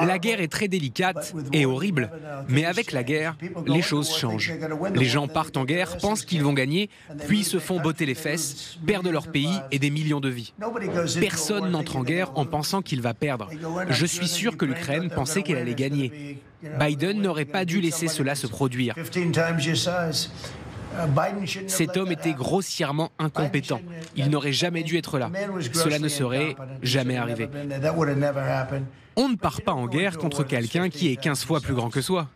La guerre est très délicate et horrible, mais avec la guerre, les choses changent. Les gens partent en guerre, pensent qu'ils vont gagner, puis se font botter les fesses, perdent leur pays et des millions de vies. Personne n'entre en guerre en pensant qu'il va perdre. Je suis sûr que l'Ukraine pensait qu'elle allait gagner. Biden n'aurait pas dû laisser cela se produire. Cet homme était grossièrement incompétent. Il n'aurait jamais dû être là. Cela ne serait jamais arrivé. On ne part pas en guerre contre quelqu'un qui est 15 fois plus grand que soi.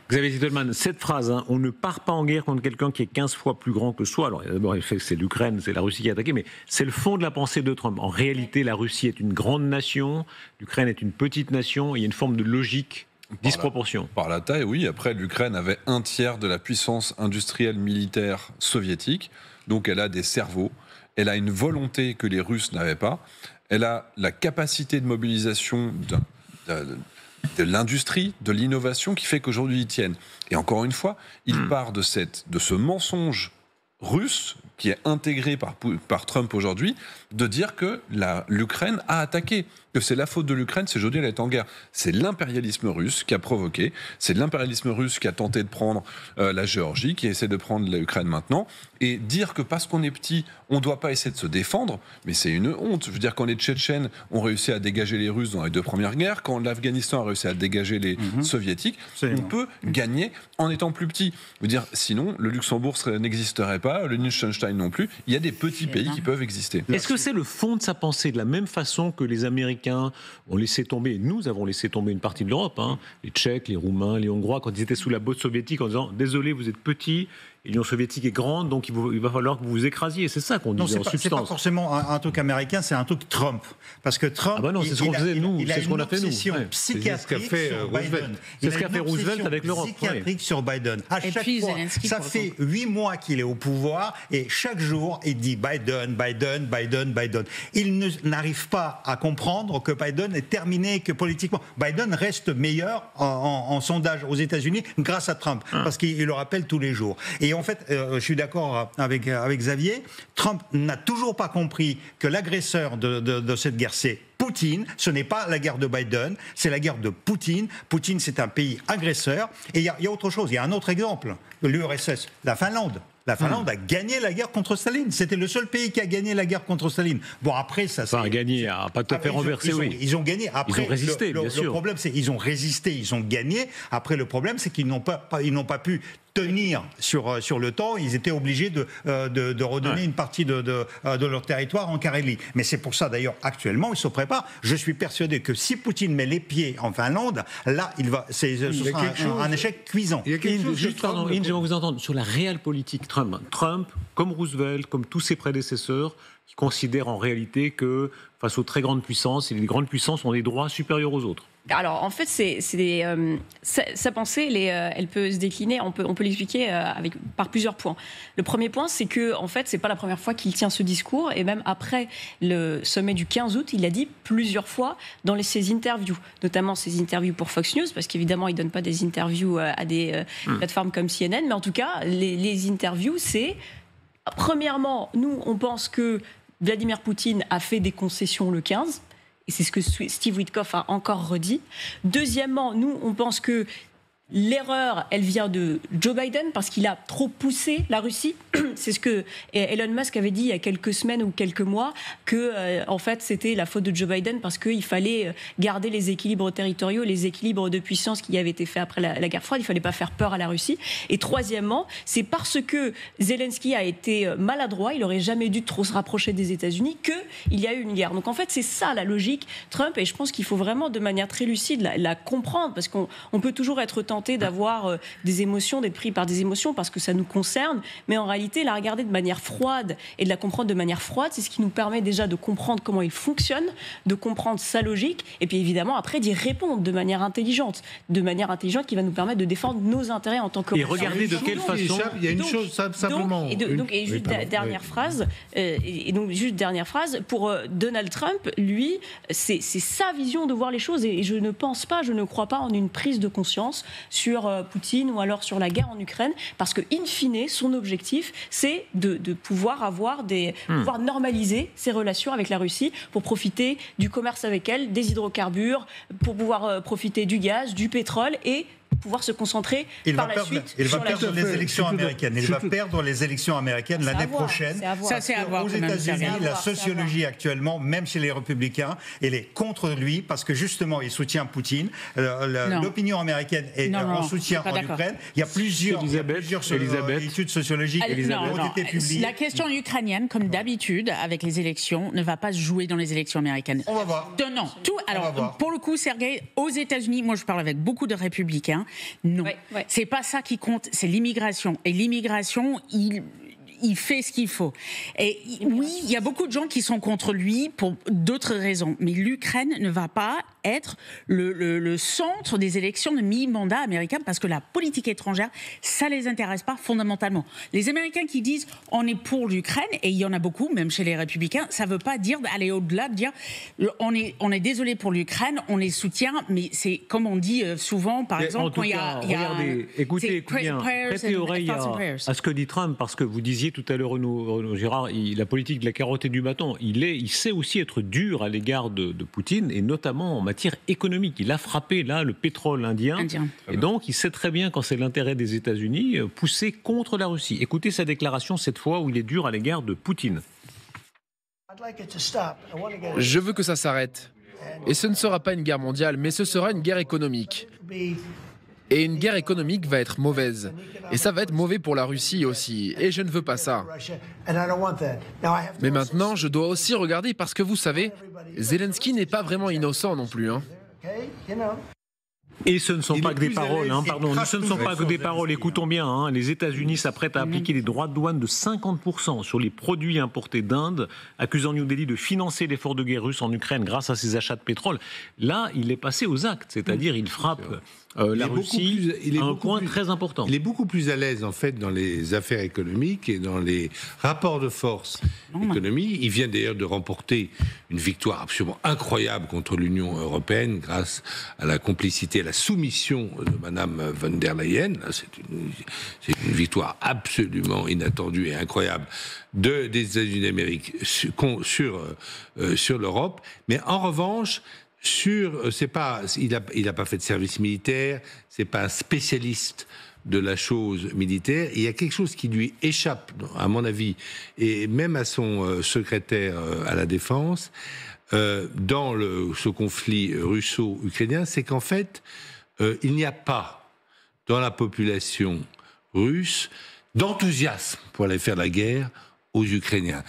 Xavier Zitelmann, cette phrase, on ne part pas en guerre contre quelqu'un qui est 15 fois plus grand que soi. Alors d'abord, il fait que c'est l'Ukraine, c'est la Russie qui a attaqué, mais c'est le fond de la pensée de Trump. En réalité, la Russie est une grande nation, l'Ukraine est une petite nation, il y a une forme de logique. Disproportion. Par la taille, oui. Après, l'Ukraine avait un tiers de la puissance industrielle militaire soviétique. Donc, elle a des cerveaux. Elle a une volonté que les Russes n'avaient pas. Elle a la capacité de mobilisation de l'industrie, de l'innovation qui fait qu'aujourd'hui, ils tiennent. Et encore une fois, il part de ce mensonge russe qui est intégré par Trump aujourd'hui, de dire que l'Ukraine a attaqué, que c'est la faute de l'Ukraine, c'est aujourd'hui elle est en guerre. C'est l'impérialisme russe qui a provoqué, c'est l'impérialisme russe qui a tenté de prendre la Géorgie, qui essaie de prendre l'Ukraine maintenant, et dire que parce qu'on est petit, on ne doit pas essayer de se défendre, mais c'est une honte. Je veux dire, quand les Tchétchènes ont réussi à dégager les Russes dans les 2 premières guerres, quand l'Afghanistan a réussi à dégager les Soviétiques, on peut gagner en étant plus petit. Je veux dire, sinon, le Luxembourg n'existerait pas, le Liechtenstein non plus. Il y a des petits pays qui peuvent exister. Est-ce que c'est le fond de sa pensée, de la même façon que les Américains ont laissé tomber, et nous avons laissé tomber une partie de l'Europe, les Tchèques, les Roumains, les Hongrois, quand ils étaient sous la botte soviétique, en disant « Désolé, vous êtes petits ». L'Union soviétique est grande, donc il va falloir que vous vous écrasiez. C'est ça qu'on disait en substance. C'est pas forcément un truc américain, c'est un truc Trump. Parce que Trump, c'est ce qu'on faisait nous, il a c'est ce qu'on a fait nous. Psychiatrique sur Biden. C'est ce qu'a fait Roosevelt avec l'Europe. Psychiatrique sur Biden. À chaque fois, ça fait 8 mois qu'il est au pouvoir et chaque jour, il dit Biden, Biden, Biden, Biden. Il n'arrive pas à comprendre que Biden est terminé, que politiquement, Biden reste meilleur en sondage aux États-Unis grâce à Trump, parce qu'il le rappelle tous les jours. Et en fait, je suis d'accord avec Xavier, Trump n'a toujours pas compris que l'agresseur de cette guerre, c'est Poutine. Ce n'est pas la guerre de Biden, c'est la guerre de Poutine. Poutine, c'est un pays agresseur. Et il y a autre chose, il y a un autre exemple, l'URSS, la Finlande. La Finlande a gagné la guerre contre Staline. C'était le seul pays qui a gagné la guerre contre Staline. Bon, après, ça c'est... Pas gagné, pas tout à fait renversé, oui. Ils ont gagné. Après, ils ont résisté, bien sûr. Le problème, c'est qu'ils ont résisté, ils ont gagné. Après, le problème, c'est qu'ils n'ont pas pu tenir sur le temps. Ils étaient obligés de redonner une partie de leur territoire en Carélie. Mais c'est pour ça, d'ailleurs, actuellement, ils se préparent. Je suis persuadé que si Poutine met les pieds en Finlande, là, ce sera un échec cuisant. Il y a quelque chose juste, pardon, j'aimerais vous entendre sur la réelle politique Trump, comme Roosevelt, comme tous ses prédécesseurs, qui considèrent en réalité que face aux très grandes puissances, les grandes puissances ont des droits supérieurs aux autres. Alors, en fait, sa pensée, elle peut se décliner, on peut l'expliquer par plusieurs points. Le premier point, c'est que, en fait, c'est pas la première fois qu'il tient ce discours, et même après le sommet du 15 août, il l'a dit plusieurs fois dans ses interviews, notamment ses interviews pour Fox News, parce qu'évidemment, il donne pas des interviews à des plateformes comme CNN, mais en tout cas, les interviews, c'est, premièrement, nous, on pense que Vladimir Poutine a fait des concessions le 15, et c'est ce que Steve Witkoff a encore redit. Deuxièmement, nous, on pense que l'erreur, elle vient de Joe Biden parce qu'il a trop poussé la Russie. C'est ce que Elon Musk avait dit il y a quelques semaines ou quelques mois, que en fait c'était la faute de Joe Biden parce qu'il fallait garder les équilibres territoriaux, les équilibres de puissance qui avaient été faits après la guerre froide. Il fallait pas faire peur à la Russie. Et troisièmement, c'est parce que Zelensky a été maladroit, il aurait jamais dû trop se rapprocher des États-Unis, qu'il y a eu une guerre. Donc en fait c'est ça la logique Trump, et je pense qu'il faut vraiment de manière très lucide la comprendre, parce qu'on peut toujours être tenté d'avoir des émotions, d'être pris par des émotions parce que ça nous concerne, mais en réalité la regarder de manière froide et de la comprendre de manière froide, c'est ce qui nous permet déjà de comprendre comment il fonctionne, de comprendre sa logique, et puis évidemment après d'y répondre de manière intelligente qui va nous permettre de défendre nos intérêts en tant que... Et regardez de quelle façon... Il y a une chose simplement... Juste dernière phrase, pour Donald Trump, lui, c'est sa vision de voir les choses, et je ne crois pas en une prise de conscience. sur Poutine ou alors sur la guerre en Ukraine, parce que in fine, son objectif, c'est de pouvoir pouvoir normaliser ses relations avec la Russie pour profiter du commerce avec elle, des hydrocarbures, pour pouvoir profiter du gaz, du pétrole et pouvoir se concentrer par la suite. Il va perdre les élections américaines. Il va perdre les élections américaines l'année prochaine. Ça, c'est à voir. Aux États-Unis, la sociologie actuellement, même chez les républicains, elle est contre lui parce que justement, il soutient Poutine. L'opinion américaine est en soutien en Ukraine. Il y a plusieurs études sociologiques qui ont été publiées. La question ukrainienne, comme d'habitude, avec les élections, ne va pas se jouer dans les élections américaines. On va voir. Non. Alors, pour le coup, Sergueï, aux États-Unis, moi, je parle avec beaucoup de républicains. Non, c'est pas ça qui compte, c'est l'immigration. Et l'immigration, il fait ce qu'il faut. Et oui, il y a beaucoup de gens qui sont contre lui pour d'autres raisons. Mais l'Ukraine ne va pas être le centre des élections de mi-mandat américain parce que la politique étrangère, ça les intéresse pas fondamentalement. Les Américains qui disent on est pour l'Ukraine, et il y en a beaucoup, même chez les républicains, ça veut pas dire aller au-delà, de dire on est désolé pour l'Ukraine, on les soutient, mais c'est comme on dit souvent, par exemple, quand il y a regardez, écoutez bien, prêtez oreille à ce que dit Trump, parce que vous disiez tout à l'heure, Renaud Girard, la politique de la carotte et du bâton, il sait aussi être dur à l'égard de Poutine, et notamment en matière économique. Il a frappé là le pétrole indien. Et donc il sait très bien quand c'est l'intérêt des États-Unis pousser contre la Russie. Écoutez sa déclaration cette fois où il est dur à l'égard de Poutine. Je veux que ça s'arrête. Et ce ne sera pas une guerre mondiale, mais ce sera une guerre économique. Et une guerre économique va être mauvaise. Et ça va être mauvais pour la Russie aussi. Et je ne veux pas ça. Mais maintenant, je dois aussi regarder parce que vous savez, Zelensky n'est pas vraiment innocent non plus. Et ce ne sont pas que des paroles, ce ne sont pas que des paroles, écoutons bien, les États-Unis s'apprêtent à appliquer des droits de douane de 50% sur les produits importés d'Inde, accusant New Delhi de financer l'effort de guerre russe en Ukraine grâce à ses achats de pétrole. Là, il est passé aux actes, c'est-à-dire il frappe la Russie à un point très important. Il est beaucoup plus à l'aise, en fait, dans les affaires économiques et dans les rapports de force économiques. Il vient d'ailleurs de remporter une victoire absolument incroyable contre l'Union européenne grâce à la complicité, à la soumission de Madame von der Leyen. C'est une victoire absolument inattendue et incroyable des États-Unis d'Amérique sur l'Europe. Mais en revanche, il n'a pas fait de service militaire, c'est pas un spécialiste de la chose militaire. Il y a quelque chose qui lui échappe, à mon avis, et même à son secrétaire à la défense, dans ce conflit russo-ukrainien, c'est qu'en fait, il n'y a pas dans la population russe d'enthousiasme pour aller faire la guerre aux Ukrainiens.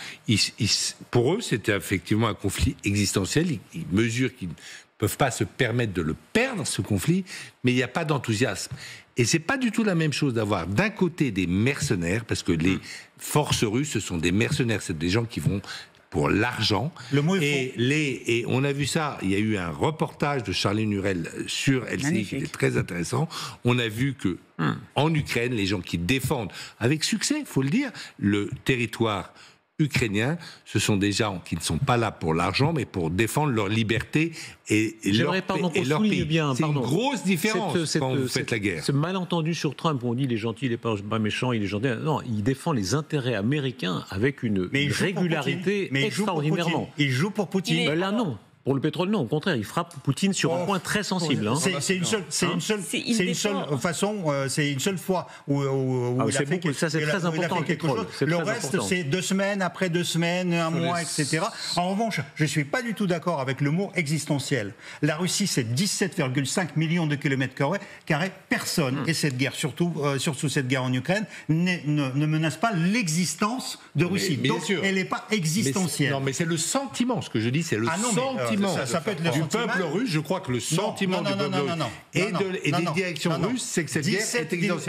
Pour eux, c'était effectivement un conflit existentiel. Ils mesurent qu'ils ne peuvent pas se permettre de le perdre, ce conflit, mais il n'y a pas d'enthousiasme. Et c'est pas du tout la même chose d'avoir d'un côté des mercenaires, parce que les forces russes, ce sont des mercenaires, c'est des gens qui vont pour l'argent. Et on a vu ça, il y a eu un reportage de Charline Hurel sur LCI qui était très intéressant. On a vu que en Ukraine, les gens qui défendent, avec succès, il faut le dire, le territoire ukrainien, ce sont des gens qui ne sont pas là pour l'argent, mais pour défendre leur liberté et leur pays. C'est une grosse différence quand vous faites la guerre. Ce malentendu sur Trump, on dit il est gentil, il n'est pas méchant, il est gentil. Non, il défend les intérêts américains avec une régularité extraordinairement. Il joue pour Poutine. Là, non. Pour le pétrole, non. Au contraire, il frappe Poutine sur un point très sensible. C'est une seule façon, c'est une seule fois où il a fait quelque chose. Le reste, c'est 2 semaines, après 2 semaines, un mois, etc. En revanche, je ne suis pas du tout d'accord avec le mot existentiel. La Russie, c'est 17,5 millions de kilomètres carrés. Personne, et cette guerre, surtout cette guerre en Ukraine, ne menace pas l'existence de Russie. Donc, elle n'est pas existentielle. Non, mais c'est le sentiment. Ce que je dis, c'est le sentiment. Ça peut être le du peuple russe, je crois que le sentiment du peuple russe et des directions russes, c'est que cette guerre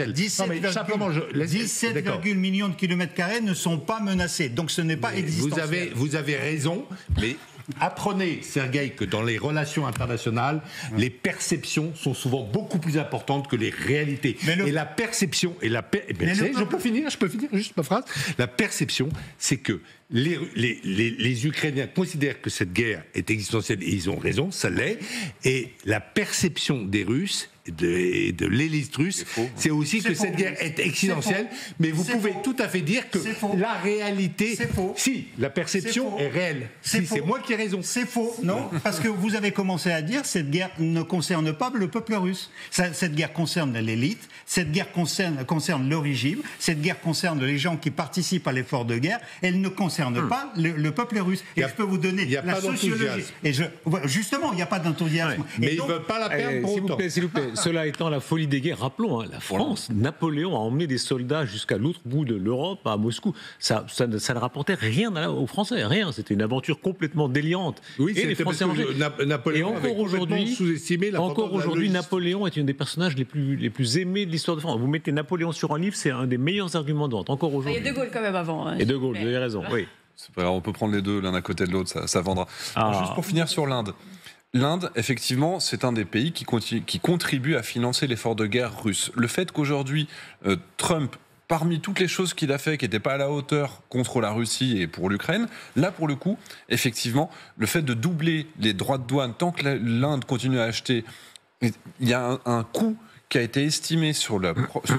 est existentielle. 17,8 millions de kilomètres carrés ne sont pas menacés, donc ce n'est pas existentiel. Vous avez raison, mais apprenez, Sergueï, que dans les relations internationales, les perceptions sont souvent beaucoup plus importantes que les réalités. Et la perception, je peux finir juste ma phrase. La perception, c'est que les Ukrainiens considèrent que cette guerre est existentielle, et ils ont raison, ça l'est, et la perception des Russes, de l'élite russe, c'est aussi que cette guerre est existentielle, mais vous pouvez tout à fait dire que la réalité, si, la perception est réelle. Si, c'est moi qui ai raison. C'est faux, non, parce que vous avez commencé à dire cette guerre ne concerne pas le peuple russe. Cette guerre concerne l'élite, cette guerre concerne le régime, cette guerre concerne les gens qui participent à l'effort de guerre, elle ne concerne pas le peuple russe. Et je peux vous donner la sociologie. Et justement, il n'y a pas d'enthousiasme. Mais ils ne veulent pas la perdre pour autant. S'il vous plaît. Cela étant la folie des guerres, rappelons, la France, Napoléon a emmené des soldats jusqu'à l'autre bout de l'Europe, à Moscou. Ça ne rapportait rien aux Français, rien. C'était une aventure complètement déliante. Oui, et les Français Napoléon avait complètement sous-estimé l'importance de la aujourd'hui, Napoléon est une des personnages les plus aimés de l'histoire de France. Vous mettez Napoléon sur un livre, c'est un des meilleurs arguments de vente, encore aujourd'hui. Il y a De Gaulle quand même avant. Hein, et De Gaulle, vous avez raison, oui. C'est pas grave, on peut prendre les deux l'un à côté de l'autre, ça vendra. Alors, juste pour finir sur l'Inde. L'Inde, effectivement, c'est un des pays qui contribue à financer l'effort de guerre russe. Le fait qu'aujourd'hui, Trump, parmi toutes les choses qu'il a fait qui n'étaient pas à la hauteur contre la Russie et pour l'Ukraine, là, pour le coup, effectivement, le fait de doubler les droits de douane tant que l'Inde continue à acheter, il y a un coût qui a été estimé sur la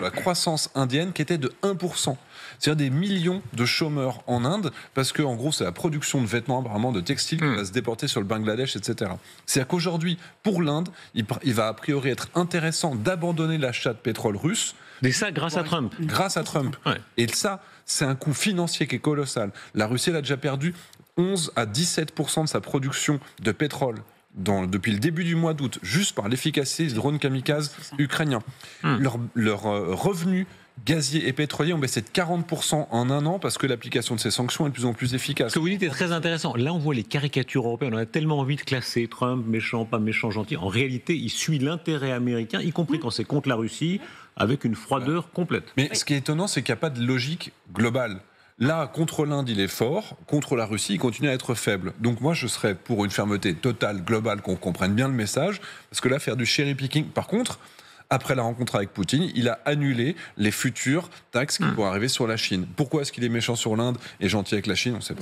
croissance indienne qui était de 1%. C'est-à-dire des millions de chômeurs en Inde, parce qu'en gros, c'est la production de vêtements, apparemment, de textiles qui va se déporter sur le Bangladesh, etc. C'est-à-dire qu'aujourd'hui, pour l'Inde, il va a priori être intéressant d'abandonner l'achat de pétrole russe. Mais ça, grâce à Trump. Grâce à Trump. Ouais. Et ça, c'est un coût financier qui est colossal. La Russie, elle a déjà perdu 11 à 17% de sa production de pétrole depuis le début du mois d'août, juste par l'efficacité des drones kamikazes ukrainiens. Leurs revenus gaziers et pétroliers ont baissé de 40% en un an parce que l'application de ces sanctions est de plus en plus efficace. Ce que vous dites est très intéressant. Là, on voit les caricatures européennes. On a tellement envie de classer Trump, méchant, pas méchant, gentil. En réalité, il suit l'intérêt américain, y compris quand c'est contre la Russie, avec une froideur complète. Mais ce qui est étonnant, c'est qu'il n'y a pas de logique globale. Là, contre l'Inde, il est fort. Contre la Russie, il continue à être faible. Donc moi, je serais pour une fermeté totale, globale, qu'on comprenne bien le message. Parce que là, faire du cherry-picking... Par contre, après la rencontre avec Poutine, il a annulé les futures taxes qui pourraient arriver sur la Chine. Pourquoi est-ce qu'il est méchant sur l'Inde et gentil avec la Chine ? On ne sait pas.